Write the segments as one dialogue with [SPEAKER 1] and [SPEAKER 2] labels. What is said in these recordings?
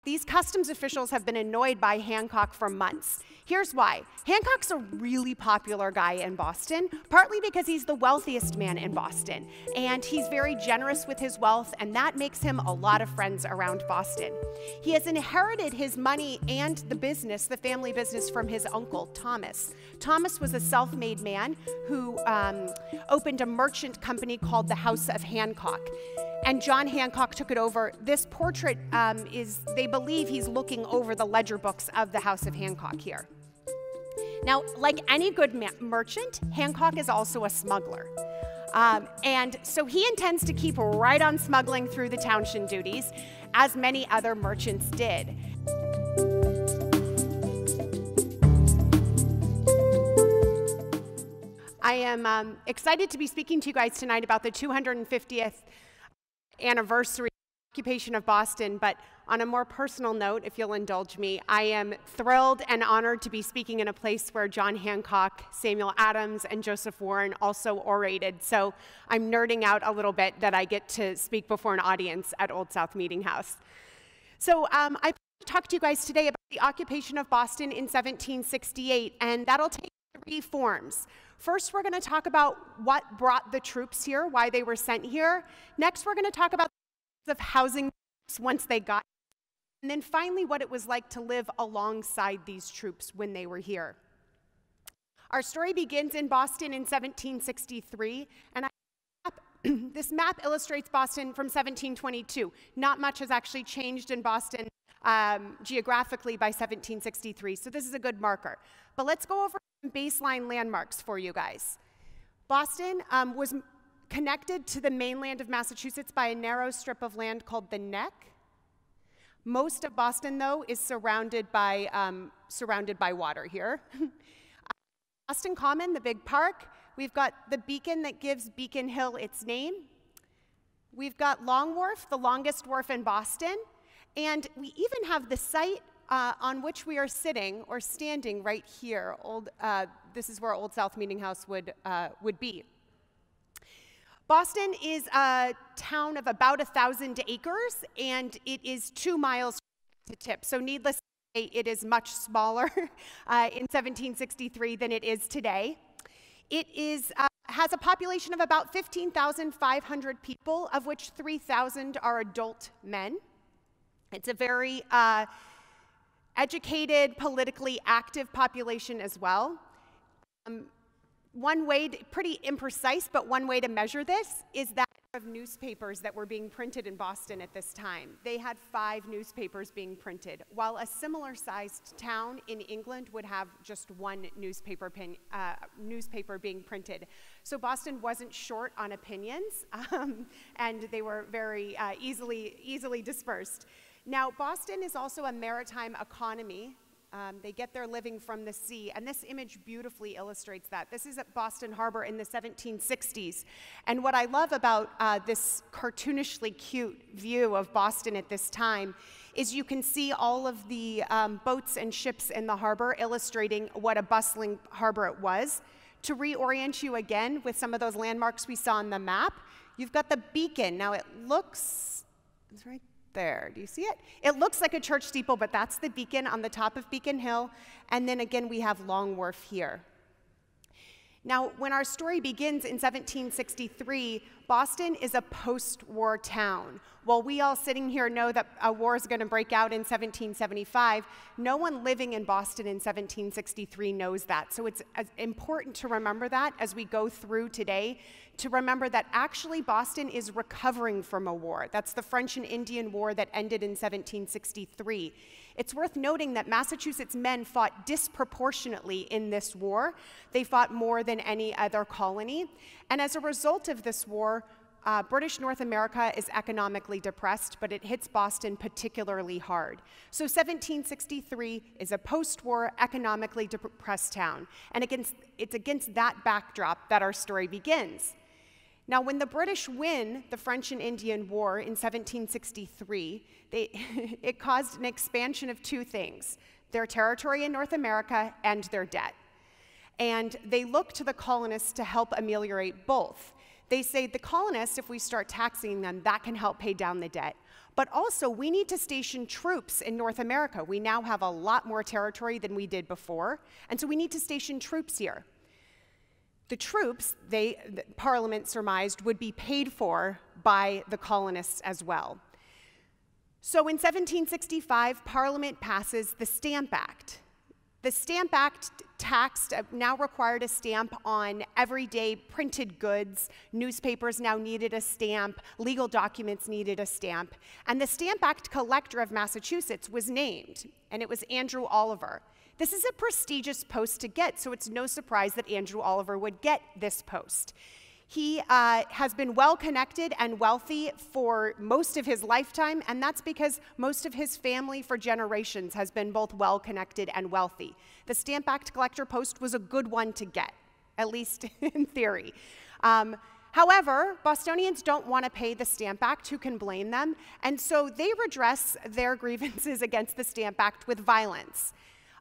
[SPEAKER 1] These customs officials have been annoyed by Hancock for months. Here's why. Hancock's a really popular guy in Boston, partly because he's the wealthiest man in Boston, and he's very generous with his wealth, and that makes him a lot of friends around Boston. He has inherited his money and the business, the family business, from his uncle, Thomas. Thomas was a self-made man who opened a merchant company called the House of Hancock. And John Hancock took it over. This portrait they believe he's looking over the ledger books of the House of Hancock here. Now, like any good merchant, Hancock is also a smuggler. And so he intends to keep right on smuggling through the townshend duties, as many other merchants did. I am excited to be speaking to you guys tonight about the 250th anniversary of the occupation of Boston, but on a more personal note, if you'll indulge me, I am thrilled and honored to be speaking in a place where John Hancock, Samuel Adams, and Joseph Warren also orated. So I'm nerding out a little bit that I get to speak before an audience at Old South Meeting House. So I plan to talk to you guys today about the occupation of Boston in 1768, and that'll take 3 forms. First, we're going to talk about what brought the troops here, why they were sent here. Next, we're going to talk about the housing once they got here. And then finally, what it was like to live alongside these troops when they were here. Our story begins in Boston in 1763, and this map illustrates Boston from 1722. Not much has actually changed in Boston geographically by 1763, so this is a good marker. But let's go over some baseline landmarks for you guys. Boston was connected to the mainland of Massachusetts by a narrow strip of land called the Neck. Most of Boston, though, is surrounded by water here. Boston Common, the big park. We've got the beacon that gives Beacon Hill its name. We've got Long Wharf, the longest wharf in Boston. And we even have the site on which we are sitting or standing right here. This is where Old South Meeting House would be. Boston is a town of about 1,000 acres, and it is 2 miles to tip. So needless to say, it is much smaller in 1763 than it is today. It has a population of about 15,500 people, of which 3,000 are adult men. It's a very educated, politically active population as well. One way, pretty imprecise, but one way to measure this is that of newspapers that were being printed in Boston at this time. They had 5 newspapers being printed, while a similar-sized town in England would have just 1 newspaper being printed. So Boston wasn't short on opinions, and they were very easily dispersed. Now, Boston is also a maritime economy. They get their living from the sea, and this image beautifully illustrates that. This is at Boston Harbor in the 1760s, and what I love about this cartoonishly cute view of Boston at this time is you can see all of the boats and ships in the harbor illustrating what a bustling harbor it was. To reorient you again with some of those landmarks we saw on the map, you've got the beacon. Now it looks, it's right there. Do you see it? It looks like a church steeple, but that's the beacon on the top of Beacon Hill. And then again, we have Long Wharf here. Now, when our story begins in 1763, Boston is a post-war town. While we all sitting here know that a war is going to break out in 1775, no one living in Boston in 1763 knows that. So it's important to remember that as we go through today, to remember that actually Boston is recovering from a war. That's the French and Indian War that ended in 1763. It's worth noting that Massachusetts men fought disproportionately in this war. They fought more than any other colony. And as a result of this war, British North America is economically depressed, but it hits Boston particularly hard. So 1763 is a post-war, economically depressed town. And it's against that backdrop that our story begins. Now, when the British win the French and Indian War in 1763, it caused an expansion of 2 things: their territory in North America and their debt. And they looked to the colonists to help ameliorate both. They say the colonists, if we start taxing them, that can help pay down the debt. But also, we need to station troops in North America. We now have a lot more territory than we did before, and so we need to station troops here. The troops, the Parliament surmised, would be paid for by the colonists as well. So in 1765, Parliament passes the Stamp Act. The Stamp Act now required a stamp on everyday printed goods. Newspapers now needed a stamp. Legal documents needed a stamp. And the Stamp Act collector of Massachusetts was named, and it was Andrew Oliver. This is a prestigious post to get, so it's no surprise that Andrew Oliver would get this post. He has been well-connected and wealthy for most of his lifetime, and that's because most of his family for generations has been both well-connected and wealthy. The Stamp Act collector post was a good one to get, at least in theory. However, Bostonians don't want to pay the Stamp Act. Who can blame them? And so they redress their grievances against the Stamp Act with violence.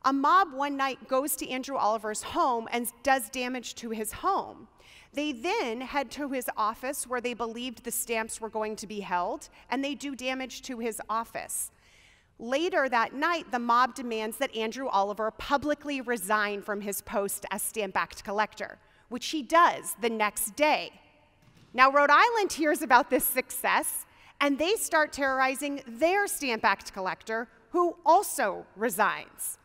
[SPEAKER 1] A mob one night goes to Andrew Oliver's home and does damage to his home. They then head to his office where they believed the stamps were going to be held, and they do damage to his office. Later that night, the mob demands that Andrew Oliver publicly resign from his post as Stamp Act collector, which he does the next day. Now, Rhode Island hears about this success, and they start terrorizing their Stamp Act collector, who also resigns.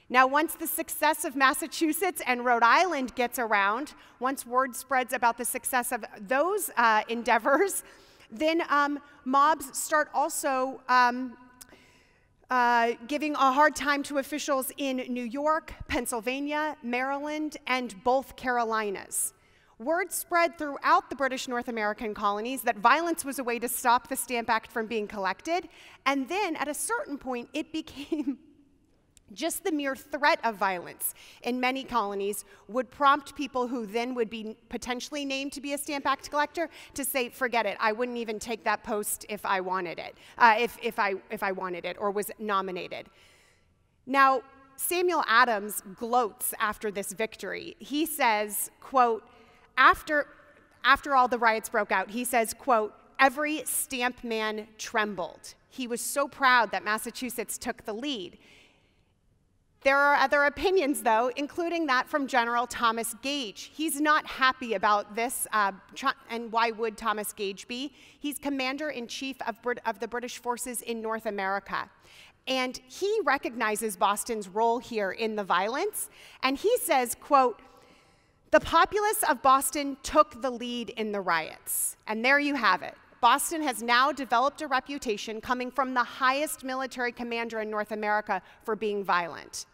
[SPEAKER 1] Now, once the success of Massachusetts and Rhode Island gets around, once word spreads about the success of those endeavors, then mobs start also giving a hard time to officials in New York, Pennsylvania, Maryland, and both Carolinas. Word spread throughout the British North American colonies that violence was a way to stop the Stamp Act from being collected, and then at a certain point, it became just the mere threat of violence in many colonies would prompt people who then would be potentially named to be a Stamp Act collector to say, forget it, I wouldn't even take that post if I wanted it, if I wanted it or was nominated. Now, Samuel Adams gloats after this victory. He says, quote, after all the riots broke out, he says, quote, every stamp man trembled. He was so proud that Massachusetts took the lead. There are other opinions, though, including that from General Thomas Gage. He's not happy about this, and why would Thomas Gage be? He's commander-in-chief of the British forces in North America. And he recognizes Boston's role here in the violence, and he says, quote, the populace of Boston took the lead in the riots. And there you have it. Boston has now developed a reputation coming from the highest military commander in North America for being violent.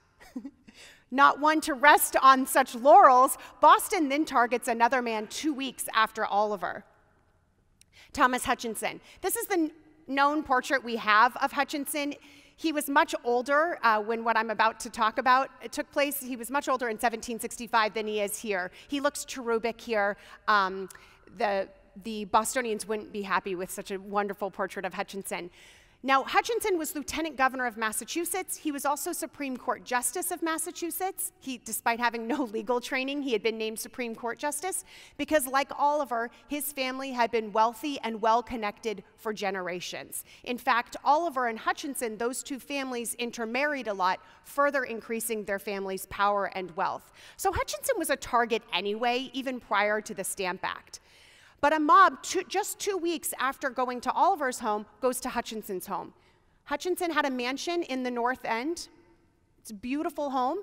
[SPEAKER 1] Not one to rest on such laurels, Boston then targets another man 2 weeks after Oliver. Thomas Hutchinson. This is the known portrait we have of Hutchinson. He was much older when what I'm about to talk about took place. He was much older in 1765 than he is here. He looks cherubic here. The Bostonians wouldn't be happy with such a wonderful portrait of Hutchinson. Now, Hutchinson was Lieutenant Governor of Massachusetts. He was also Supreme Court Justice of Massachusetts. Despite having no legal training, he had been named Supreme Court Justice because, like Oliver, his family had been wealthy and well-connected for generations. In fact, Oliver and Hutchinson, those two families intermarried a lot, further increasing their family's power and wealth. So Hutchinson was a target anyway, even prior to the Stamp Act. But a mob, just 2 weeks after going to Oliver's home, goes to Hutchinson's home. Hutchinson had a mansion in the North End. It's a beautiful home.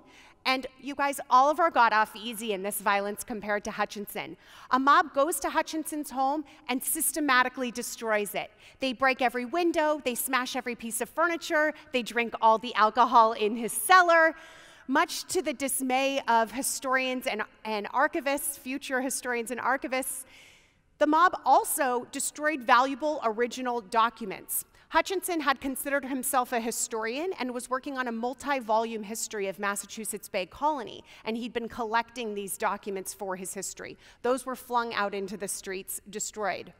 [SPEAKER 1] And you guys, Oliver got off easy in this violence compared to Hutchinson. A mob goes to Hutchinson's home and systematically destroys it. They break every window, they smash every piece of furniture, they drink all the alcohol in his cellar. Much to the dismay of historians and archivists, future historians and archivists, the mob also destroyed valuable original documents. Hutchinson had considered himself a historian and was working on a multi-volume history of Massachusetts Bay Colony, and he'd been collecting these documents for his history. Those were flung out into the streets, destroyed.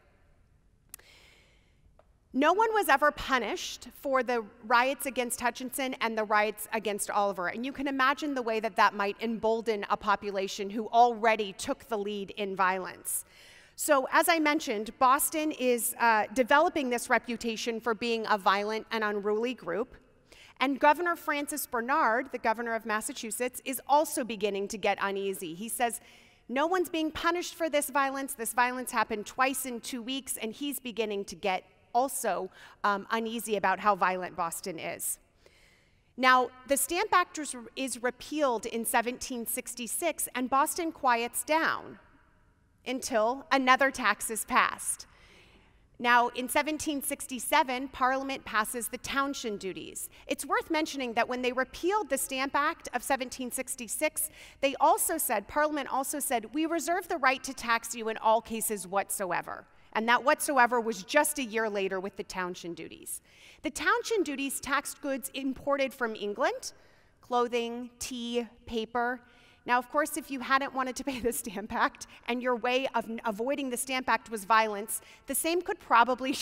[SPEAKER 1] No one was ever punished for the riots against Hutchinson and the riots against Oliver, and you can imagine the way that that might embolden a population who already took the lead in violence. So as I mentioned, Boston is developing this reputation for being a violent and unruly group. And Governor Francis Bernard, the governor of Massachusetts, is also beginning to get uneasy. He says, no one's being punished for this violence. This violence happened twice in 2 weeks, and he's beginning to get also uneasy about how violent Boston is. Now, the Stamp Act is repealed in 1766, and Boston quiets down until another tax is passed. Now, in 1767, Parliament passes the townshend duties. It's worth mentioning that when they repealed the Stamp Act of 1766, Parliament also said, we reserve the right to tax you in all cases whatsoever. And that whatsoever was just a year later with the townshend duties. The townshend duties taxed goods imported from England, clothing, tea, paper. Now, of course, if you hadn't wanted to pay the Stamp Act and your way of avoiding the Stamp Act was violence, the same could probably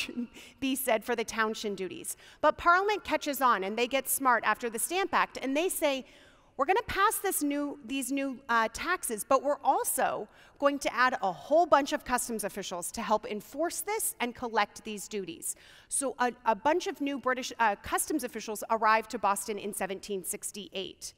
[SPEAKER 1] be said for the townshend duties. But Parliament catches on, and they get smart after the Stamp Act, and they say, we're going to pass these new taxes, but we're also going to add a whole bunch of customs officials to help enforce this and collect these duties. So a bunch of new British customs officials arrived to Boston in 1768.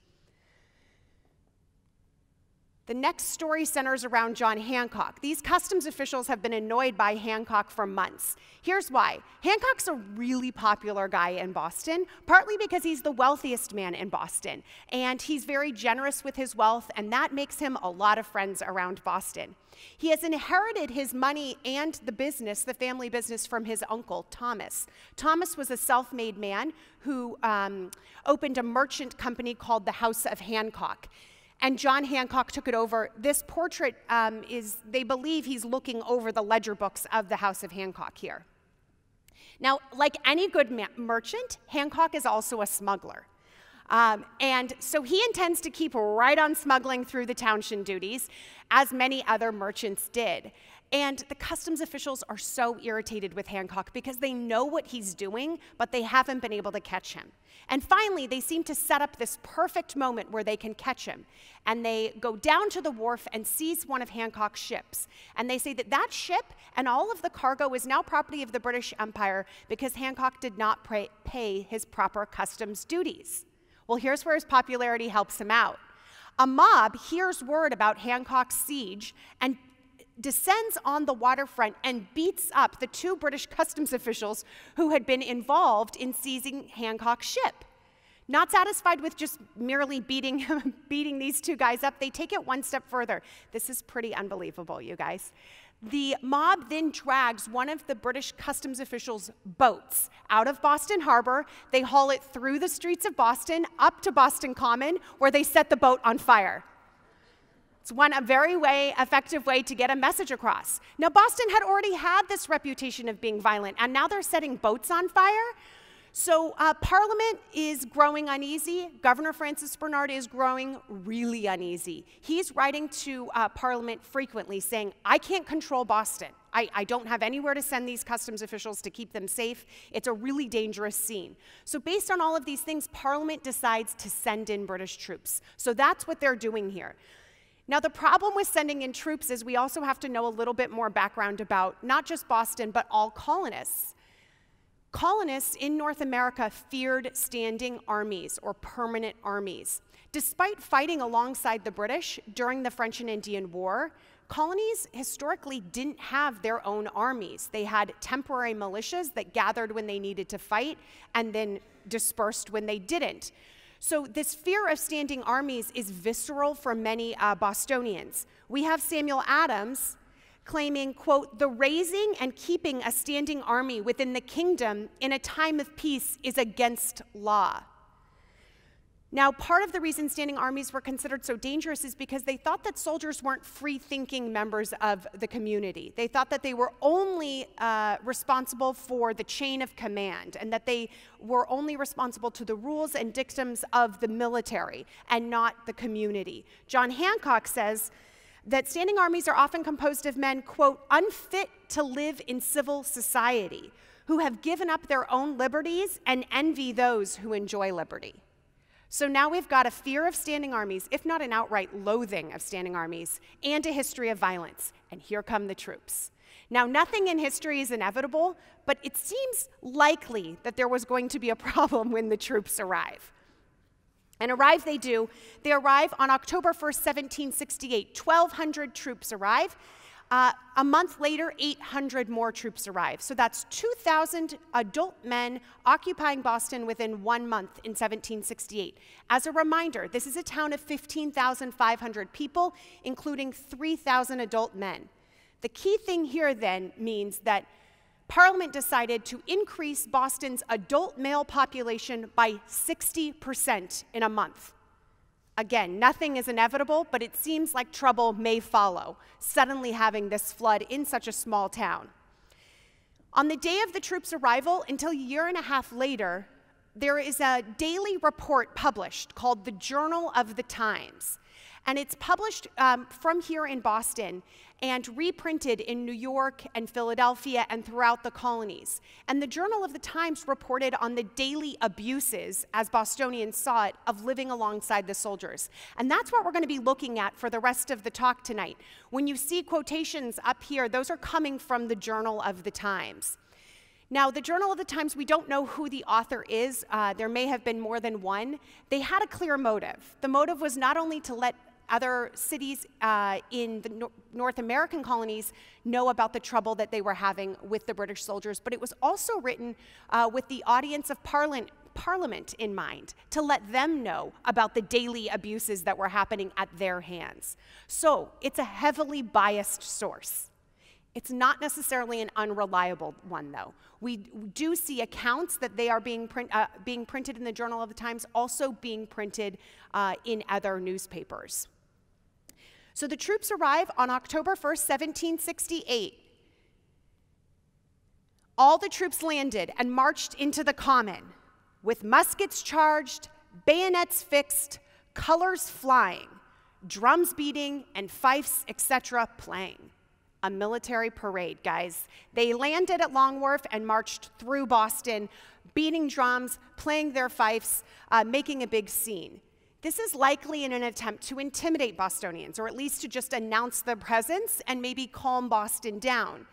[SPEAKER 1] The next story centers around John Hancock. These customs officials have been annoyed by Hancock for months. Here's why. Hancock's a really popular guy in Boston, partly because he's the wealthiest man in Boston, and he's very generous with his wealth, and that makes him a lot of friends around Boston. He has inherited his money and the business, the family business, from his uncle, Thomas. Thomas was a self-made man who opened a merchant company called the House of Hancock. And John Hancock took it over. This portrait they believe he's looking over the ledger books of the House of Hancock here. Now, like any good merchant, Hancock is also a smuggler. And so he intends to keep right on smuggling through the townshend duties, as many other merchants did. And the customs officials are so irritated with Hancock because they know what he's doing, but they haven't been able to catch him. And finally, they seem to set up this perfect moment where they can catch him. And they go down to the wharf and seize one of Hancock's ships. And they say that that ship and all of the cargo is now property of the British Empire because Hancock did not pay his proper customs duties. Well, here's where his popularity helps him out. A mob hears word about Hancock's siege and descends on the waterfront and beats up the 2 British customs officials who had been involved in seizing Hancock's ship. Not satisfied with just merely beating these 2 guys up, they take it one step further. This is pretty unbelievable, you guys. The mob then drags one of the British customs officials' boats out of Boston Harbor. They haul it through the streets of Boston up to Boston Common, where they set the boat on fire. It's a very effective way to get a message across. Now, Boston had already had this reputation of being violent, and now they're setting boats on fire. So Parliament is growing uneasy. Governor Francis Bernard is growing really uneasy. He's writing to Parliament frequently saying, I can't control Boston. I don't have anywhere to send these customs officials to keep them safe. It's a really dangerous scene. So based on all of these things, Parliament decides to send in British troops. So that's what they're doing here. Now, the problem with sending in troops is we also have to know a little bit more background about not just Boston, but all colonists. Colonists in North America feared standing armies or permanent armies. Despite fighting alongside the British during the French and Indian War, colonies historically didn't have their own armies. They had temporary militias that gathered when they needed to fight and then dispersed when they didn't. So this fear of standing armies is visceral for many Bostonians. We have Samuel Adams claiming, quote, the raising and keeping a standing army within the kingdom in a time of peace is against law. Now, part of the reason standing armies were considered so dangerous is because they thought that soldiers weren't free-thinking members of the community. They thought that they were only responsible for the chain of command and that they were only responsible to the rules and dictums of the military and not the community. John Hancock says that standing armies are often composed of men, quote, unfit to live in civil society, who have given up their own liberties and envy those who enjoy liberty. So now we've got a fear of standing armies, if not an outright loathing of standing armies, and a history of violence. And here come the troops. Now, nothing in history is inevitable, but it seems likely that there was going to be a problem when the troops arrive. And arrive they do. They arrive on October 1st, 1768. 1,200 troops arrive. A month later, 800 more troops arrive. So that's 2,000 adult men occupying Boston within 1 month in 1768. As a reminder, this is a town of 15,500 people, including 3,000 adult men. The key thing here then means that Parliament decided to increase Boston's adult male population by 60% in a month. Again, nothing is inevitable, but it seems like trouble may follow, suddenly having this flood in such a small town. On the day of the troops' arrival, until a year and a half later, there is a daily report published called the Journal of the Times. And it's published from here in Boston and reprinted in New York and Philadelphia and throughout the colonies. And the Journal of the Times reported on the daily abuses, as Bostonians saw it, of living alongside the soldiers. And that's what we're going to be looking at for the rest of the talk tonight. When you see quotations up here, those are coming from the Journal of the Times. Now, the Journal of the Times, we don't know who the author is. There may have been more than one. They had a clear motive. The motive was not only to let other cities in the North American colonies know about the trouble that they were having with the British soldiers, but it was also written with the audience of Parliament in mind, to let them know about the daily abuses that were happening at their hands. So it's a heavily biased source. It's not necessarily an unreliable one, though. We do see accounts that they are being printed in the Journal of the Times, also being printed in other newspapers. So the troops arrive on October 1st, 1768. All the troops landed and marched into the common, with muskets charged, bayonets fixed, colors flying, drums beating, and fifes, etc., playing. A military parade, guys. They landed at Long Wharf and marched through Boston, beating drums, playing their fifes, making a big scene. This is likely in an attempt to intimidate Bostonians, or at least to just announce their presence and maybe calm Boston down.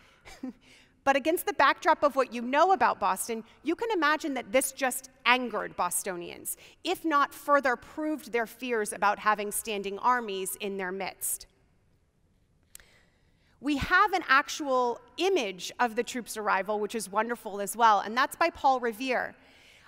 [SPEAKER 1] But against the backdrop of what you know about Boston, you can imagine that this just angered Bostonians, if not further proved their fears about having standing armies in their midst. We have an actual image of the troops' arrival, which is wonderful as well, and that's by Paul Revere.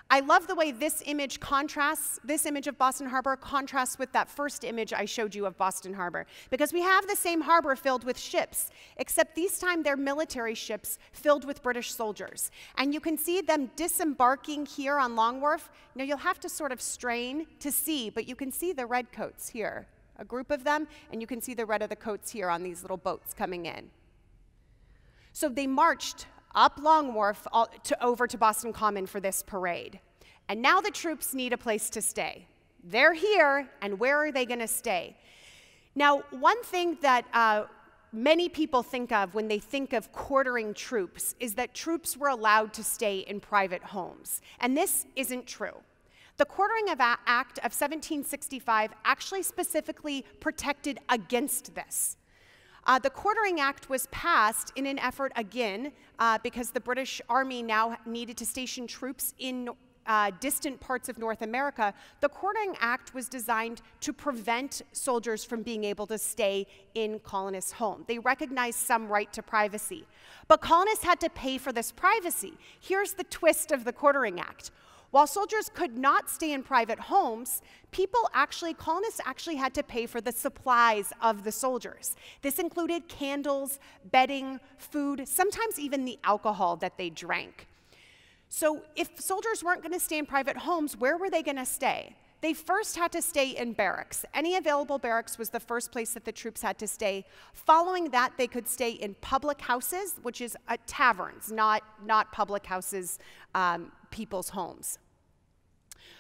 [SPEAKER 1] I love the way this image contrasts, this image of Boston Harbor contrasts with that first image I showed you of Boston Harbor, because we have the same harbor filled with ships, except this time they're military ships filled with British soldiers. And you can see them disembarking here on Long Wharf. Now you'll have to sort of strain to see, but you can see the red coats here, a group of them, and you can see the red of the coats here on these little boats coming in. So they marched up Long Wharf over to Boston Common for this parade. And now the troops need a place to stay. They're here, and where are they going to stay? Now, one thing that many people think of when they think of quartering troops is that troops were allowed to stay in private homes. And this isn't true. The Quartering Act of 1765 actually specifically protected against this. The Quartering Act was passed in an effort, again, because the British Army now needed to station troops in distant parts of North America. The Quartering Act was designed to prevent soldiers from being able to stay in colonists' homes. They recognized some right to privacy. But colonists had to pay for this privacy. Here's the twist of the Quartering Act. While soldiers could not stay in private homes, colonists actually had to pay for the supplies of the soldiers. This included candles, bedding, food, sometimes even the alcohol that they drank. So if soldiers weren't going to stay in private homes, where were they going to stay? They first had to stay in barracks. Any available barracks was the first place that the troops had to stay. Following that, they could stay in public houses, which is taverns, not public houses, people's homes.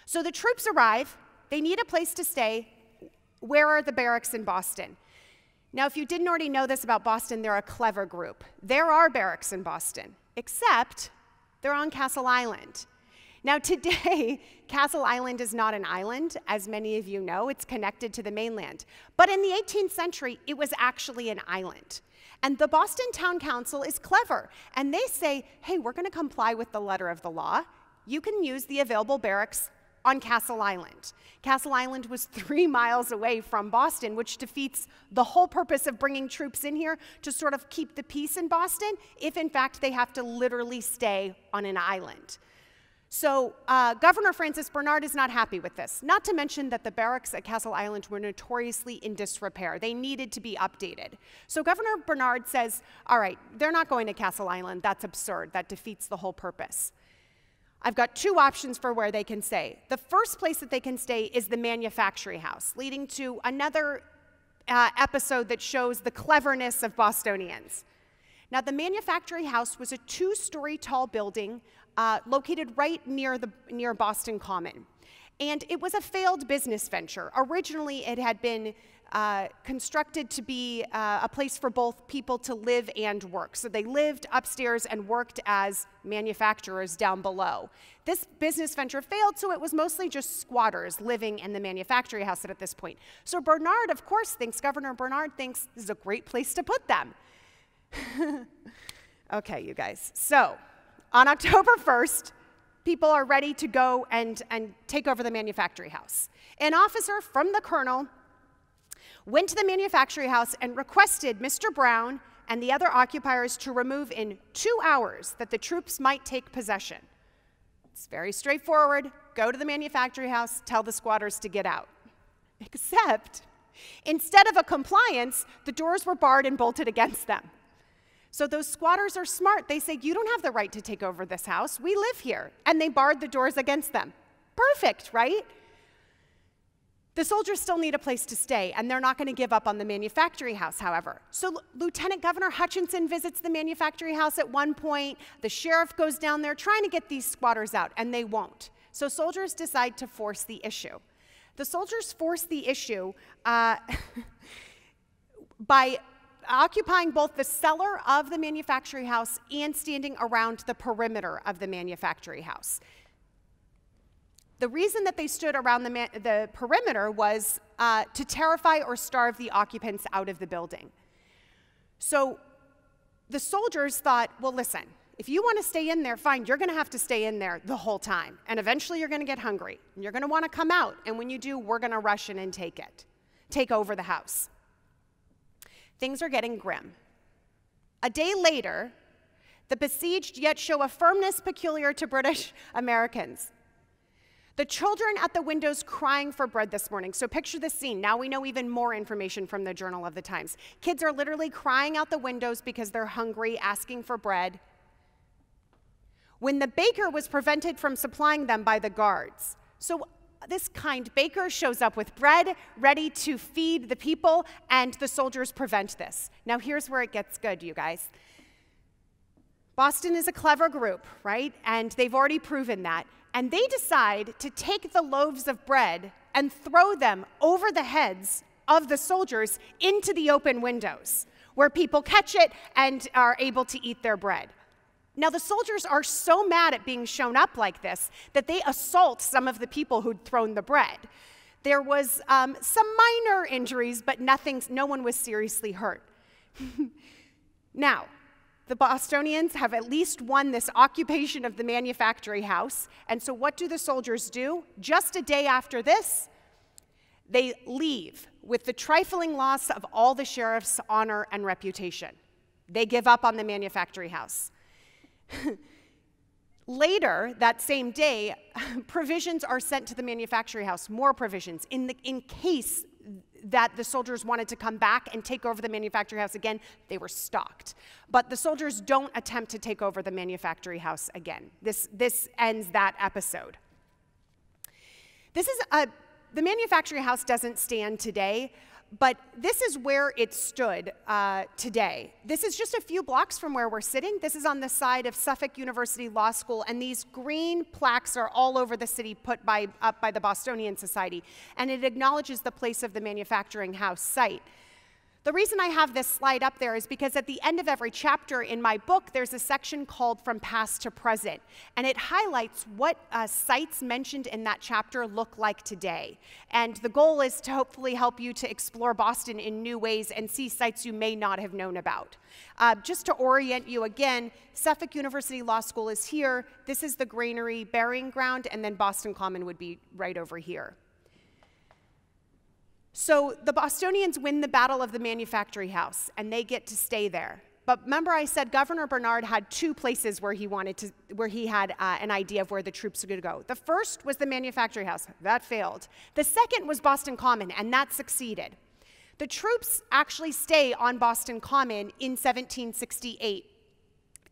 [SPEAKER 1] So the troops arrive. They need a place to stay. Where are the barracks in Boston? Now, if you didn't already know this about Boston, they're a clever group. There are barracks in Boston, except they're on Castle Island. Now today, Castle Island is not an island, as many of you know. It's connected to the mainland. But in the 18th century, it was actually an island. And the Boston Town Council is clever, and they say, hey, we're going to comply with the letter of the law. You can use the available barracks on Castle Island. Castle Island was 3 miles away from Boston, which defeats the whole purpose of bringing troops in here to sort of keep the peace in Boston, if in fact they have to literally stay on an island. So Governor Francis Bernard is not happy with this, not to mention that the barracks at Castle Island were notoriously in disrepair. They needed to be updated. So Governor Bernard says, all right, they're not going to Castle Island. That's absurd. That defeats the whole purpose. I've got 2 options for where they can stay. The first place that they can stay is the Manufactory House, leading to another episode that shows the cleverness of Bostonians. Now, the Manufactory House was a 2-story tall building located right near Boston Common. And it was a failed business venture. Originally, it had been constructed to be a place for both people to live and work. So they lived upstairs and worked as manufacturers down below. This business venture failed, so it was mostly just squatters living in the Manufactory House at this point. So Bernard, of course, Governor Bernard thinks this is a great place to put them. Okay, you guys. So on October 1st, people are ready to go and take over the Manufactory House. An officer from the colonel went to the Manufactory House and requested Mr. Brown and the other occupiers to remove in 2 hours that the troops might take possession. It's very straightforward. Go to the Manufactory House, tell the squatters to get out. Except, instead of a compliance, the doors were barred and bolted against them. So those squatters are smart. They say, you don't have the right to take over this house. We live here. And they barred the doors against them. Perfect, right? The soldiers still need a place to stay, and they're not going to give up on the Manufactory House, however. So Lieutenant Governor Hutchinson visits the Manufactory House at one point. The sheriff goes down there trying to get these squatters out, and they won't. So soldiers decide to force the issue. The soldiers force the issue by occupying both the cellar of the Manufactory House and standing around the perimeter of the Manufactory House. The reason that they stood around the perimeter was to terrify or starve the occupants out of the building. So the soldiers thought, well, listen, if you want to stay in there, fine, you're going to have to stay in there the whole time. And eventually you're going to get hungry. And you're going to want to come out. And when you do, we're going to rush in and take over the house. Things are getting grim. A day later, the besieged yet show a firmness peculiar to British Americans. The children at the windows crying for bread this morning. So picture this scene. Now we know even more information from the Journal of the Times. Kids are literally crying out the windows because they're hungry, asking for bread. When the baker was prevented from supplying them by the guards. So this kind baker shows up with bread, ready to feed the people, and the soldiers prevent this. Now here's where it gets good, you guys. Boston is a clever group, right? And they've already proven that. And they decide to take the loaves of bread and throw them over the heads of the soldiers into the open windows, where people catch it and are able to eat their bread. Now, the soldiers are so mad at being shown up like this that they assault some of the people who'd thrown the bread. There was some minor injuries, but no one was seriously hurt. Now, the Bostonians have at least won this occupation of the Manufactory House. And so what do the soldiers do? Just a day after this, they leave with the trifling loss of all the sheriff's honor and reputation. They give up on the Manufactory House. Later, that same day, provisions are sent to the Manufactory House, more provisions, in case that the soldiers wanted to come back and take over the Manufactory House again. They were stocked. But the soldiers don't attempt to take over the Manufactory House again. This ends that episode. The Manufactory House doesn't stand today, but this is where it stood today. This is just a few blocks from where we're sitting. This is on the side of Suffolk University Law School, and these green plaques are all over the city put up by the Bostonian Society, and it acknowledges the place of the Manufacturing House site. The reason I have this slide up there is because at the end of every chapter in my book, there's a section called From Past to Present, and it highlights what sites mentioned in that chapter look like today. And the goal is to hopefully help you to explore Boston in new ways and see sites you may not have known about. Just to orient you again, Suffolk University Law School is here, this is the Granary burying ground, and then Boston Common would be right over here. So the Bostonians win the Battle of the Manufactory House, and they get to stay there. But remember I said Governor Bernard had two places where he had an idea of where the troops were going to go. The first was the Manufactory House. That failed. The second was Boston Common, and that succeeded. The troops actually stay on Boston Common in 1768.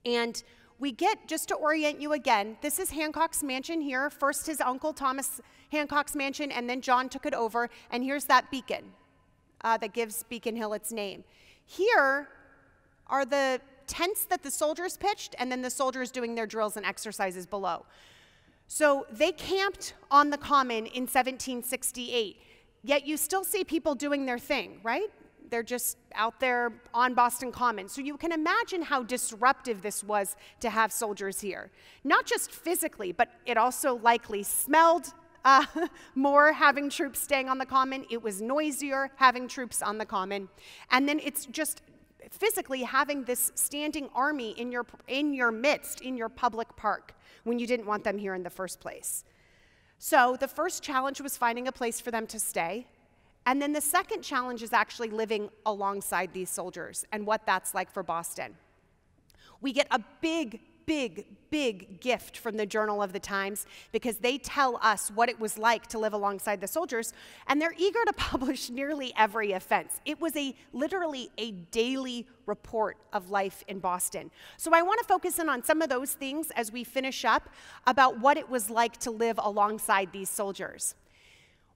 [SPEAKER 1] And we get, just to orient you again, this is Hancock's mansion here. First his uncle Thomas Hancock's mansion, and then John took it over. And here's that beacon that gives Beacon Hill its name. Here are the tents that the soldiers pitched, and then the soldiers doing their drills and exercises below. So they camped on the Common in 1768, yet you still see people doing their thing, right? They're just out there on Boston Common. So you can imagine how disruptive this was to have soldiers here. Not just physically, but it also likely smelled more having troops staying on the Common. It was noisier having troops on the Common. And then it's just physically having this standing army in your midst, in your public park, when you didn't want them here in the first place. So the first challenge was finding a place for them to stay. And then the second challenge is actually living alongside these soldiers and what that's like for Boston. We get a big, big, big gift from the Journal of the Times because they tell us what it was like to live alongside the soldiers, and they're eager to publish nearly every offense. It was literally a daily report of life in Boston. So I want to focus in on some of those things as we finish up about what it was like to live alongside these soldiers.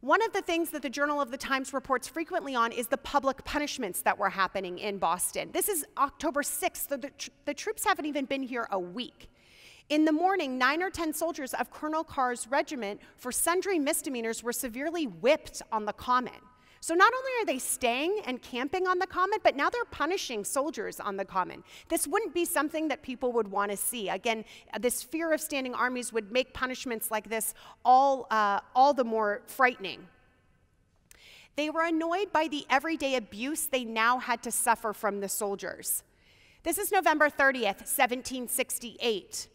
[SPEAKER 1] One of the things that the Journal of the Times reports frequently on is the public punishments that were happening in Boston. This is October 6th, so the troops haven't even been here a week. In the morning, 9 or 10 soldiers of Colonel Carr's regiment for sundry misdemeanors were severely whipped on the Common. So not only are they staying and camping on the Common, but now they're punishing soldiers on the Common. This wouldn't be something that people would want to see. Again, this fear of standing armies would make punishments like this all the more frightening. They were annoyed by the everyday abuse they now had to suffer from the soldiers. This is November 30th, 1768.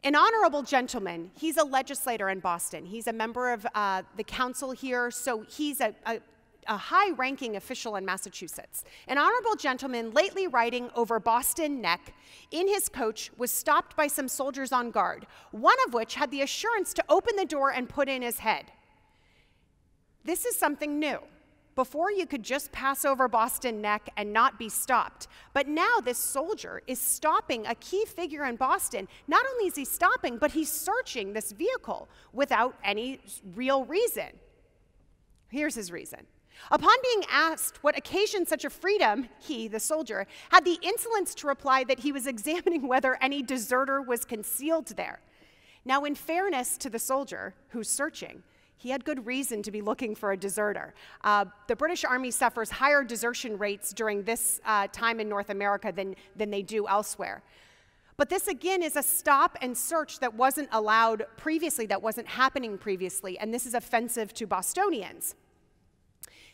[SPEAKER 1] An honorable gentleman, he's a legislator in Boston. He's a member of the council here, so he's a high-ranking official in Massachusetts. An honorable gentleman lately riding over Boston Neck in his coach was stopped by some soldiers on guard, one of which had the assurance to open the door and put in his head. This is something new. Before, you could just pass over Boston Neck and not be stopped. But now this soldier is stopping a key figure in Boston. Not only is he stopping, but he's searching this vehicle without any real reason. Here's his reason. Upon being asked what occasioned such a freedom, he, the soldier, had the insolence to reply that he was examining whether any deserter was concealed there. Now, in fairness to the soldier who's searching, he had good reason to be looking for a deserter. The British Army suffers higher desertion rates during this time in North America than they do elsewhere. But this, again, is a stop and search that wasn't allowed previously, that wasn't happening previously, and this is offensive to Bostonians.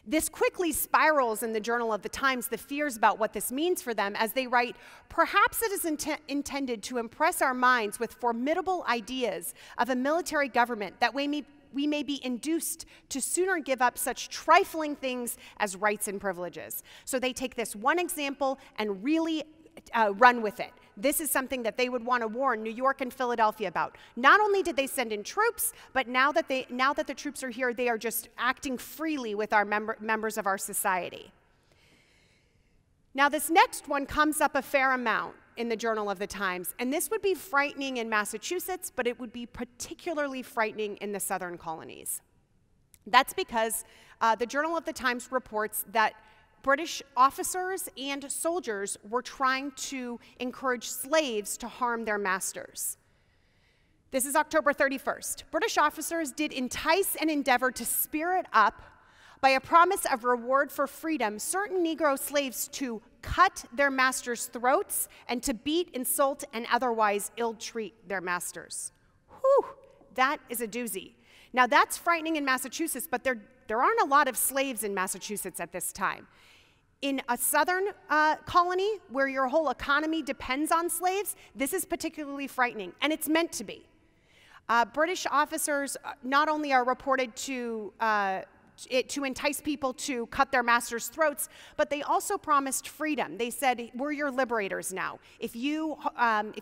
[SPEAKER 1] This quickly spirals in the Journal of the Times the fears about what this means for them as they write, "Perhaps it is intended to impress our minds with formidable ideas of a military government that we may be induced to sooner give up such trifling things as rights and privileges." So they take this one example and really run with it. This is something that they would want to warn New York and Philadelphia about. Not only did they send in troops, but now that the troops are here, they are just acting freely with our members of our society. Now, this next one comes up a fair amount in the Journal of the Times, and this would be frightening in Massachusetts, but it would be particularly frightening in the southern colonies. That's because the Journal of the Times reports that British officers and soldiers were trying to encourage slaves to harm their masters. This is October 31st. British officers did entice and endeavor to spirit up by a promise of reward for freedom, certain Negro slaves to cut their masters' throats and to beat, insult, and otherwise ill-treat their masters. Whew, that is a doozy. Now, that's frightening in Massachusetts, but there aren't a lot of slaves in Massachusetts at this time. In a southern colony where your whole economy depends on slaves, this is particularly frightening, and it's meant to be. British officers not only are reported to entice people to cut their masters' throats, but they also promised freedom. They said, we're your liberators now. If you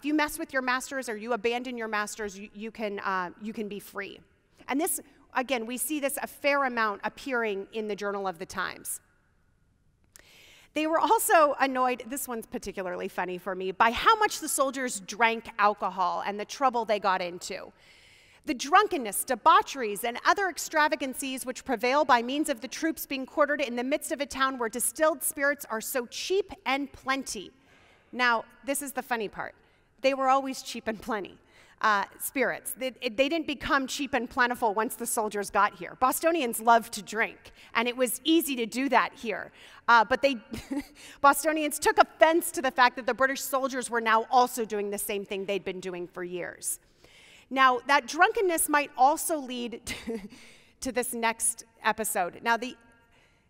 [SPEAKER 1] mess with your masters or you abandon your masters, you can be free. And this, again, we see this a fair amount appearing in the Journal of the Times. They were also annoyed, this one's particularly funny for me, by how much the soldiers drank alcohol and the trouble they got into. The drunkenness, debaucheries, and other extravagancies which prevail by means of the troops being quartered in the midst of a town where distilled spirits are so cheap and plenty. Now, this is the funny part. They were always cheap and plenty. Spirits. They didn't become cheap and plentiful once the soldiers got here. Bostonians loved to drink, and it was easy to do that here. But Bostonians took offense to the fact that the British soldiers were now also doing the same thing they'd been doing for years. Now, that drunkenness might also lead to this next episode. Now,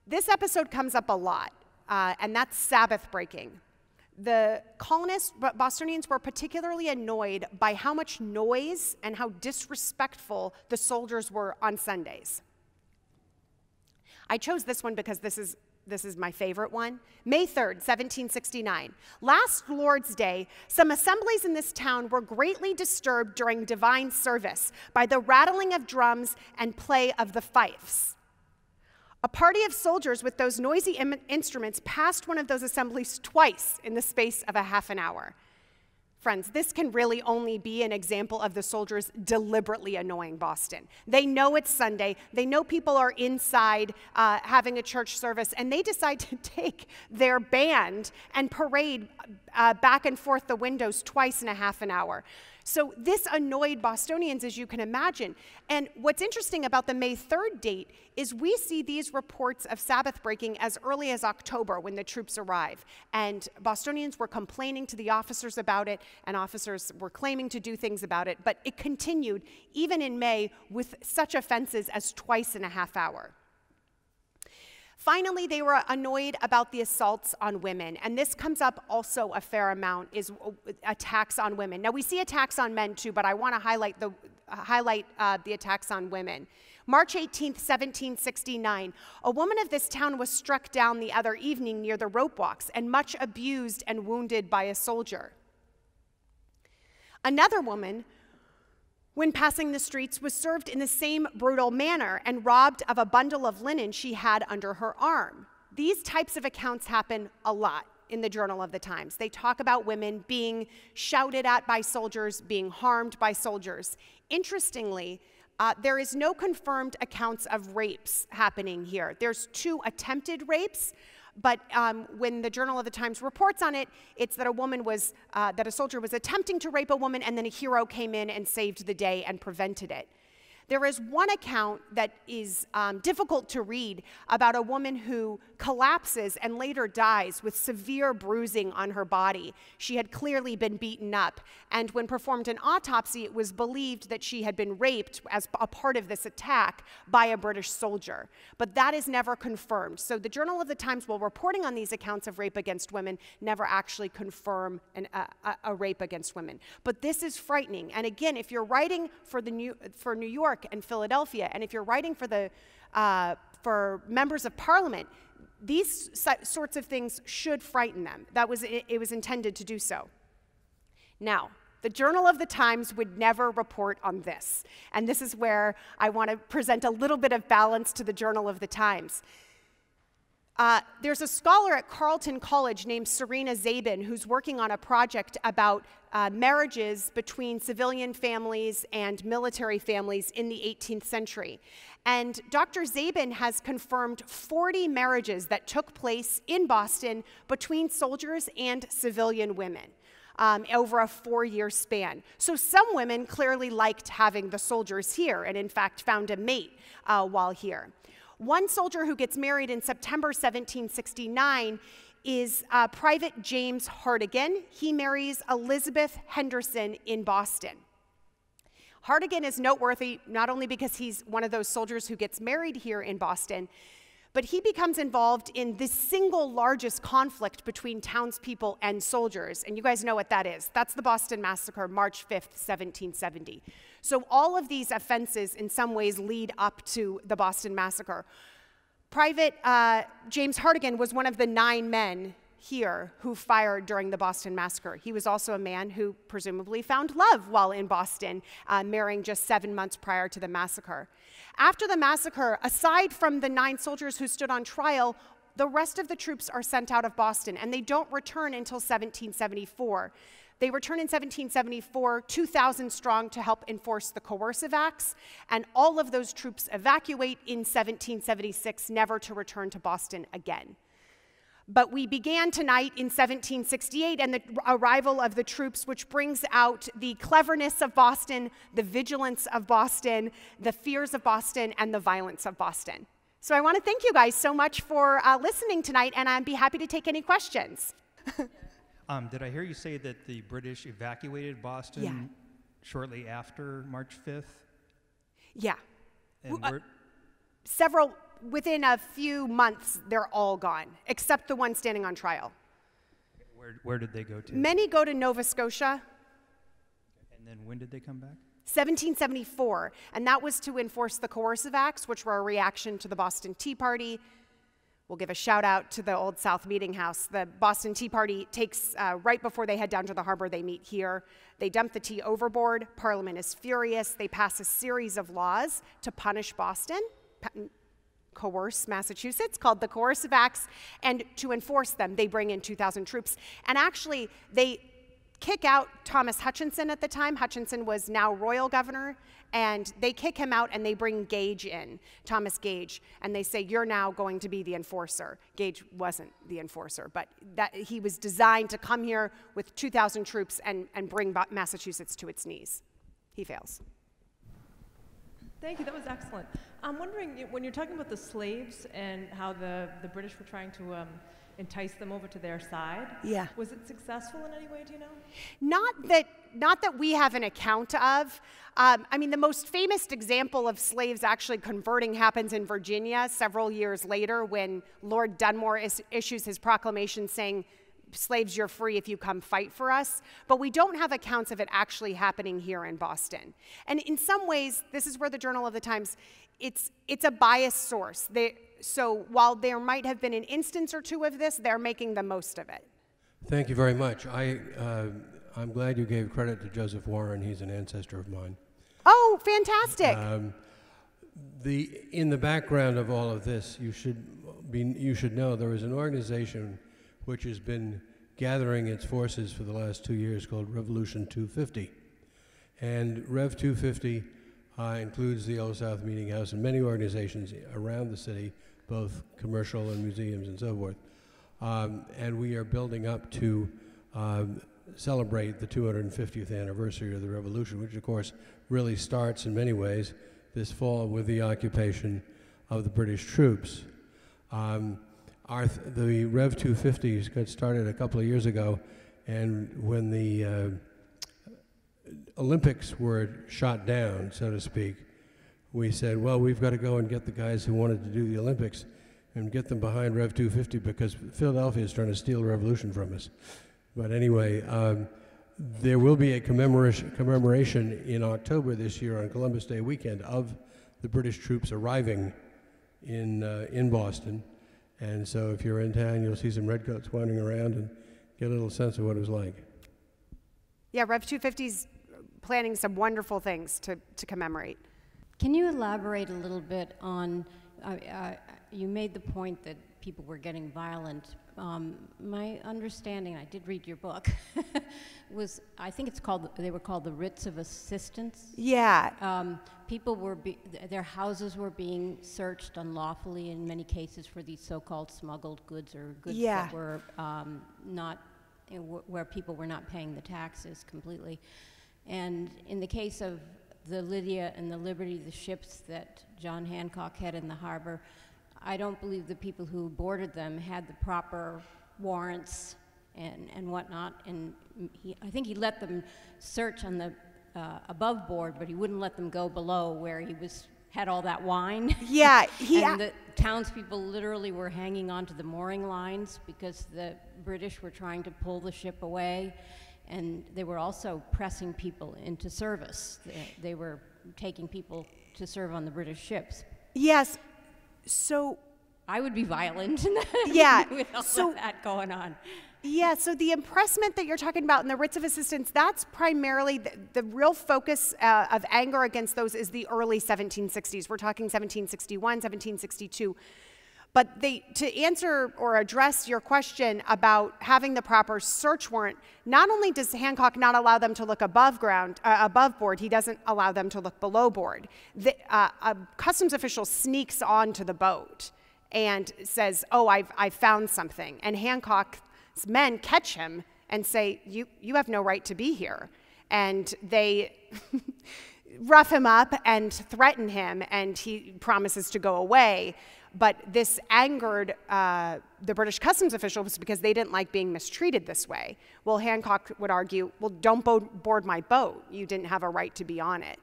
[SPEAKER 1] this episode comes up a lot, and that's Sabbath breaking. The colonists, Bostonians, were particularly annoyed by how much noise and how disrespectful the soldiers were on Sundays. I chose this one because this is my favorite one. May 3rd, 1769. Last Lord's Day, some assemblies in this town were greatly disturbed during divine service by the rattling of drums and play of the fifes. A party of soldiers with those noisy instruments passed one of those assemblies twice in the space of a half an hour. Friends, this can really only be an example of the soldiers deliberately annoying Boston. They know it's Sunday, they know people are inside having a church service, and they decide to take their band and parade back and forth the windows twice in a half an hour. So this annoyed Bostonians, as you can imagine. And what's interesting about the May 3rd date is we see these reports of Sabbath breaking as early as October when the troops arrive. And Bostonians were complaining to the officers about it, and officers were claiming to do things about it. But it continued even in May with such offenses as twice in a half hour. Finally, they were annoyed about the assaults on women, and this comes up also a fair amount, is attacks on women. Now, we see attacks on men too, but I want to highlight the attacks on women. March 18th, 1769, a woman of this town was struck down the other evening near the rope walks and much abused and wounded by a soldier. Another woman, when passing the streets, was served in the same brutal manner and robbed of a bundle of linen she had under her arm. These types of accounts happen a lot in the Journal of the Times. They talk about women being shouted at by soldiers, being harmed by soldiers. Interestingly, there is no confirmed accounts of rapes happening here. There's 2 attempted rapes, but when the Journal of the Times reports on it, it's that that a soldier was attempting to rape a woman, and then a hero came in and saved the day and prevented it. There is one account that is difficult to read about a woman who collapses and later dies with severe bruising on her body. She had clearly been beaten up, and when performed an autopsy, it was believed that she had been raped as a part of this attack by a British soldier. But that is never confirmed. So the Journal of the Times, while reporting on these accounts of rape against women, never actually confirm a rape against women. But this is frightening. And again, if you're writing for New York and Philadelphia, and if you're writing for members of Parliament, these sorts of things should frighten them. It was intended to do so. Now, the Journal of the Times would never report on this, and this is where I want to present a little bit of balance to the Journal of the Times. There's a scholar at Carleton College named Serena Zabin who's working on a project about marriages between civilian families and military families in the 18th century. And Dr. Zabin has confirmed 40 marriages that took place in Boston between soldiers and civilian women over a 4-year span. So some women clearly liked having the soldiers here and in fact found a mate while here. One soldier who gets married in September 1769 is Private James Hartigan. He marries Elizabeth Henderson in Boston. Hartigan is noteworthy not only because he's one of those soldiers who gets married here in Boston, but he becomes involved in the single largest conflict between townspeople and soldiers. And you guys know what that is. That's the Boston Massacre, March 5th, 1770. So all of these offenses in some ways lead up to the Boston Massacre. Private James Hartigan was one of the 9 men here who fired during the Boston Massacre. He was also a man who presumably found love while in Boston, marrying just 7 months prior to the massacre. After the massacre, aside from the 9 soldiers who stood on trial, the rest of the troops are sent out of Boston, and they don't return until 1774. They return in 1774, 2,000 strong, to help enforce the Coercive Acts, and all of those troops evacuate in 1776, never to return to Boston again. But we began tonight in 1768 and the arrival of the troops, which brings out the cleverness of Boston, the vigilance of Boston, the fears of Boston, and the violence of Boston. So I want to thank you guys so much for listening tonight, and I'd be happy to take any questions.
[SPEAKER 2] Did I hear you say that the British evacuated Boston shortly after March 5th?
[SPEAKER 1] Yeah.
[SPEAKER 2] And
[SPEAKER 1] Within a few months, they're all gone, except the one standing on trial.
[SPEAKER 2] Where did they go to?
[SPEAKER 1] Many go to Nova Scotia.
[SPEAKER 2] And then when did they come back?
[SPEAKER 1] 1774, and that was to enforce the Coercive Acts, which were a reaction to the Boston Tea Party. We'll give a shout out to the Old South Meeting House. The Boston Tea Party takes, right before they head down to the harbor, they meet here. They dump the tea overboard. Parliament is furious. They pass a series of laws to punish Boston, coerce Massachusetts, called the Coercive Acts, and to enforce them, they bring in 2,000 troops. And actually, they kick out Thomas Hutchinson at the time. Hutchinson was now royal governor, and they kick him out and they bring Gage in, Thomas Gage, and they say, you're now going to be the enforcer. Gage wasn't the enforcer, but that he was designed to come here with 2,000 troops and bring Massachusetts to its knees. He fails.
[SPEAKER 3] Thank you, that was excellent. I'm wondering, when you're talking about the slaves and how the British were trying to entice them over to their side, was it successful in any way, do you know?
[SPEAKER 1] Not that we have an account of. I mean, the most famous example of slaves actually converting happens in Virginia several years later when Lord Dunmore issues his proclamation saying, slaves, you're free if you come fight for us. But we don't have accounts of it actually happening here in Boston. And in some ways, this is where the Journal of the Times, it's a biased source. So while there might have been an instance or two of this, they're making the most of it.
[SPEAKER 4] Thank you very much. I'm glad you gave credit to Joseph Warren. He's an ancestor of mine.
[SPEAKER 1] Oh, fantastic.
[SPEAKER 4] In the background of all of this, you should know there is an organization which has been gathering its forces for the last 2 years called Revolution 250. And Rev 250 includes the Old South Meeting House and many organizations around the city, both commercial and museums and so forth. And we are building up to celebrate the 250th anniversary of the Revolution, which of course really starts in many ways this fall with the occupation of the British troops. The Rev 250 got started a couple of years ago, and when the Olympics were shot down, so to speak, we said, well, we've got to go and get the guys who wanted to do the Olympics and get them behind Rev 250 because Philadelphia is trying to steal the revolution from us. But anyway, there will be a commemoration in October this year on Columbus Day weekend of the British troops arriving in Boston. And so if you're in town, you'll see some redcoats wandering around and get a little sense of what it was like.
[SPEAKER 1] Yeah, Rev 250's planning some wonderful things to commemorate.
[SPEAKER 5] Can you elaborate a little bit on, you made the point that people were getting violent. My understanding, I did read your book, was, I think they were called the writs of assistance.
[SPEAKER 1] Yeah.
[SPEAKER 5] People were, their houses were being searched unlawfully in many cases for these so-called smuggled goods or goods that were where people were not paying the taxes completely. And in the case of the Lydia and the Liberty, the ships that John Hancock had in the harbor, I don't believe the people who boarded them had the proper warrants and whatnot, and I think he let them search on the above board, but he wouldn't let them go below where he had all that wine.
[SPEAKER 1] Yeah,
[SPEAKER 5] and the townspeople literally were hanging onto the mooring lines because the British were trying to pull the ship away, and they were also pressing people into service. They were taking people to serve on the British ships.
[SPEAKER 1] Yes, so
[SPEAKER 5] I would be violent.
[SPEAKER 1] Yeah,
[SPEAKER 5] with all of that going on.
[SPEAKER 1] Yeah, so the impressment that you're talking about in the writs of assistance, that's primarily the real focus of anger against those is the early 1760s. We're talking 1761, 1762. But to answer or address your question about having the proper search warrant, not only does Hancock not allow them to look above board, he doesn't allow them to look below board. A customs official sneaks onto the boat and says, "Oh, I've found something," and Hancock's men catch him and say, you have no right to be here. And they rough him up and threaten him, and he promises to go away. But this angered the British customs officials because they didn't like being mistreated this way. Well, Hancock would argue, well, don't board my boat. You didn't have a right to be on it.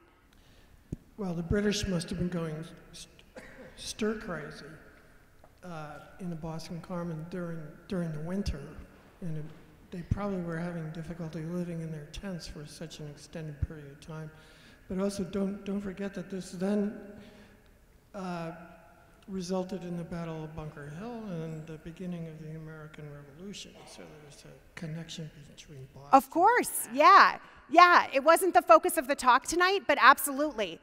[SPEAKER 6] Well, the British must have been going stir crazy in the Boston Common during the winter, and they probably were having difficulty living in their tents for such an extended period of time. But also, don't forget that this then resulted in the Battle of Bunker Hill and the beginning of the American Revolution. So there was a connection between Boston.
[SPEAKER 1] Of course, yeah. It wasn't the focus of the talk tonight, but absolutely.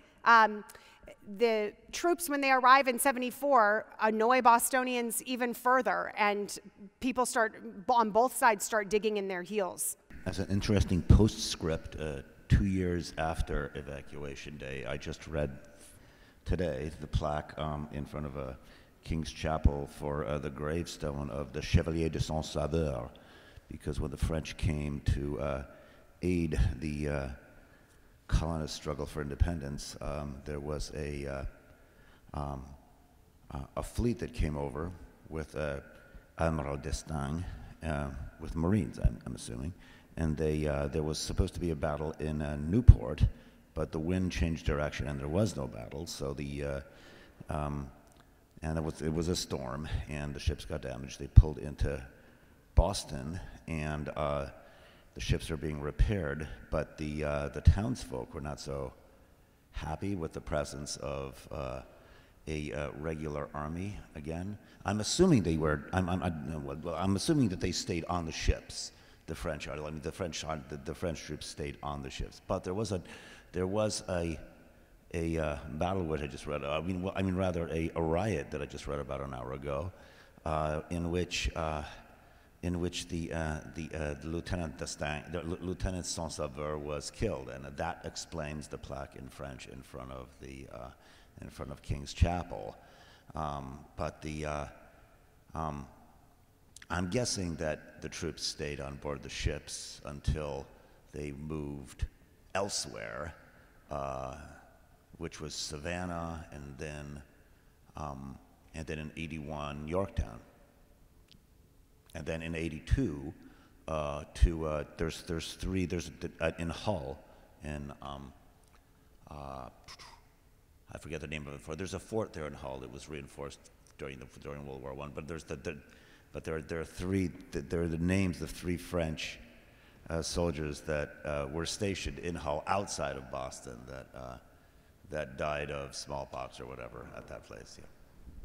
[SPEAKER 1] The troops, when they arrive in '74, annoy Bostonians even further, and people on both sides start digging in their heels.
[SPEAKER 7] As an interesting postscript, 2 years after Evacuation Day, I just read today the plaque in front of a King's Chapel for the gravestone of the Chevalier de Saint-Sauveur, because when the French came to aid the colonist struggle for independence, there was a fleet that came over with Admiral d'Estaing, with Marines, I'm assuming, and there was supposed to be a battle in Newport, but the wind changed direction and there was no battle, so it was a storm and the ships got damaged. They pulled into Boston, and the ships are being repaired, but the townsfolk were not so happy with the presence of a regular army again. I'm assuming they were. I'm assuming that they stayed on the ships. The French army. I mean, the French troops stayed on the ships. But there was a battle which I just read. Rather a riot that I just read about an hour ago, in which the Lieutenant d'Estaing, Lieutenant Saint-Sauveur was killed, and that explains the plaque in French in front of King's Chapel. I'm guessing that the troops stayed on board the ships until they moved elsewhere, which was Savannah, and then in '81 Yorktown. And then in '82, there's three. There's in Hull, and I forget the name of it. There's a fort there in Hull that was reinforced during World War I. But there are three. There are the names of three French soldiers that were stationed in Hull outside of Boston that died of smallpox or whatever at that place. Yeah.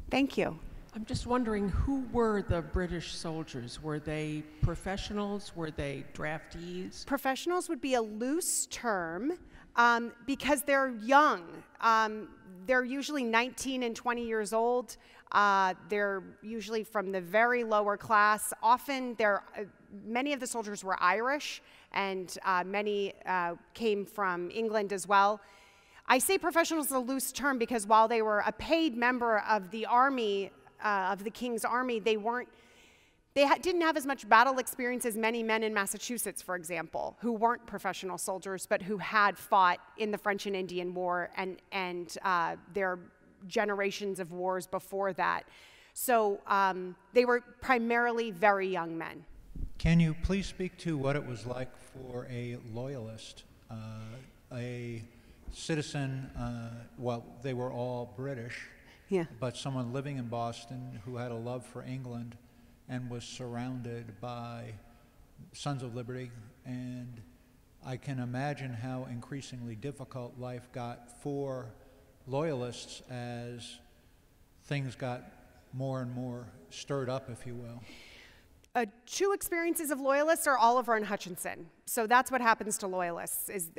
[SPEAKER 1] Thank you.
[SPEAKER 8] I'm just wondering, who were the British soldiers? Were they professionals? Were they draftees?
[SPEAKER 1] Professionals would be a loose term because they're young. They're usually 19 and 20 years old. They're usually from the very lower class. Often, many of the soldiers were Irish, and many came from England as well. I say professionals is a loose term because while they were a paid member of the army, of the King's Army, they didn't have as much battle experience as many men in Massachusetts, for example, who weren't professional soldiers, but who had fought in the French and Indian War, and their generations of wars before that. So they were primarily very young men.
[SPEAKER 9] Can you please speak to what it was like for a loyalist, a citizen, well, they were all British,
[SPEAKER 1] Yeah.
[SPEAKER 9] but someone living in Boston who had a love for England and was surrounded by Sons of Liberty, and I can imagine how increasingly difficult life got for loyalists as things got more and more stirred up, if you will.
[SPEAKER 1] Two experiences of loyalists are Oliver and Hutchinson. So that's what happens to loyalists, is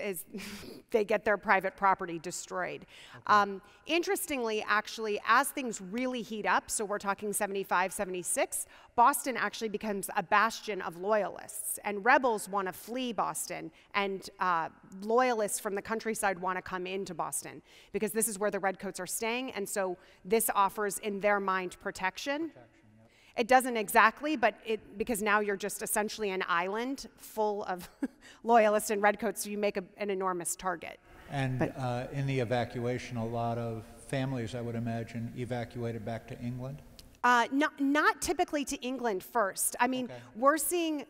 [SPEAKER 1] they get their private property destroyed. Okay. Interestingly, actually, as things really heat up, so we're talking 75, 76, Boston actually becomes a bastion of loyalists. And rebels want to flee Boston, and loyalists from the countryside want to come into Boston, because this is where the redcoats are staying, and so this offers, in their mind, protection. It doesn't exactly, but because now you're just essentially an island full of loyalists and redcoats, so you make an enormous target.
[SPEAKER 9] And in the evacuation, a lot of families, I would imagine, evacuated back to England?
[SPEAKER 1] Not typically to England first. I mean, we're seeing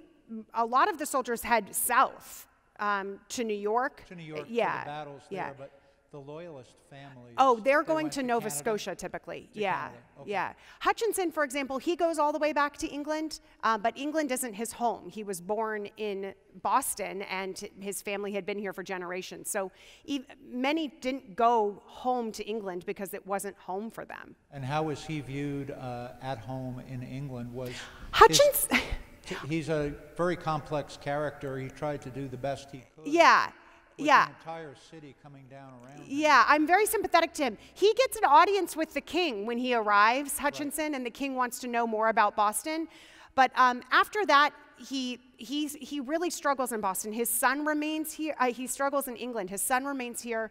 [SPEAKER 1] a lot of the soldiers head south to New York.
[SPEAKER 9] To New York,
[SPEAKER 1] yeah,
[SPEAKER 9] for the battles
[SPEAKER 1] yeah.
[SPEAKER 9] there, but the loyalist families.
[SPEAKER 1] Oh, they're going
[SPEAKER 9] went
[SPEAKER 1] to Nova
[SPEAKER 9] Canada?
[SPEAKER 1] Scotia typically. Yeah,
[SPEAKER 9] Canada. Okay.
[SPEAKER 1] yeah. Hutchinson, for example, he goes all the way back to England, but England isn't his home. He was born in Boston, and his family had been here for generations. So many didn't go home to England because it wasn't home for them.
[SPEAKER 9] And how was he viewed at home in England? Was
[SPEAKER 1] Hutchinson?
[SPEAKER 9] He's a very complex character. He tried to do the best he could.
[SPEAKER 1] Yeah.
[SPEAKER 9] With
[SPEAKER 1] yeah.
[SPEAKER 9] the entire city coming down around him.
[SPEAKER 1] Yeah, I'm very sympathetic to him. He gets an audience with the king when he arrives, Hutchinson, right. And the king wants to know more about Boston. But after that, he really struggles in Boston. His son remains here. He struggles in England. His son remains here.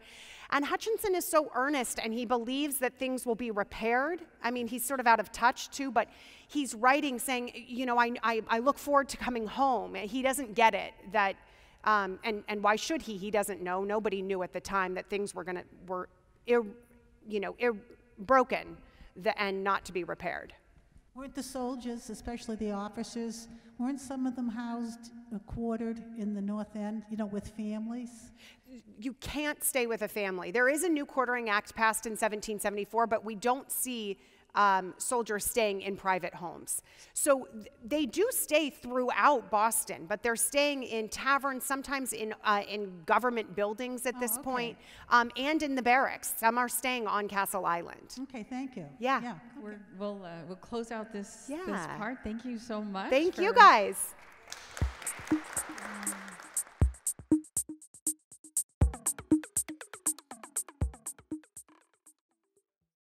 [SPEAKER 1] And Hutchinson is so earnest, and he believes that things will be repaired. I mean, he's sort of out of touch, too, but he's writing saying, you know, I look forward to coming home. He doesn't get it, that... and why should he? He doesn't know. Nobody knew at the time that things were broken and not to be repaired.
[SPEAKER 10] Weren't the soldiers, especially the officers, weren't some of them housed, quartered in the North End, you know, with families?
[SPEAKER 1] You can't stay with a family. There is a new quartering act passed in 1774, but we don't see soldiers staying in private homes. So they do stay throughout Boston, but they're staying in taverns, sometimes in government buildings at this point, and in the barracks. Some are staying on Castle Island.
[SPEAKER 10] Okay, thank you.
[SPEAKER 1] Yeah.
[SPEAKER 10] Yeah.
[SPEAKER 11] Okay. We'll close out this part. Thank you so much.
[SPEAKER 1] Thank you, guys.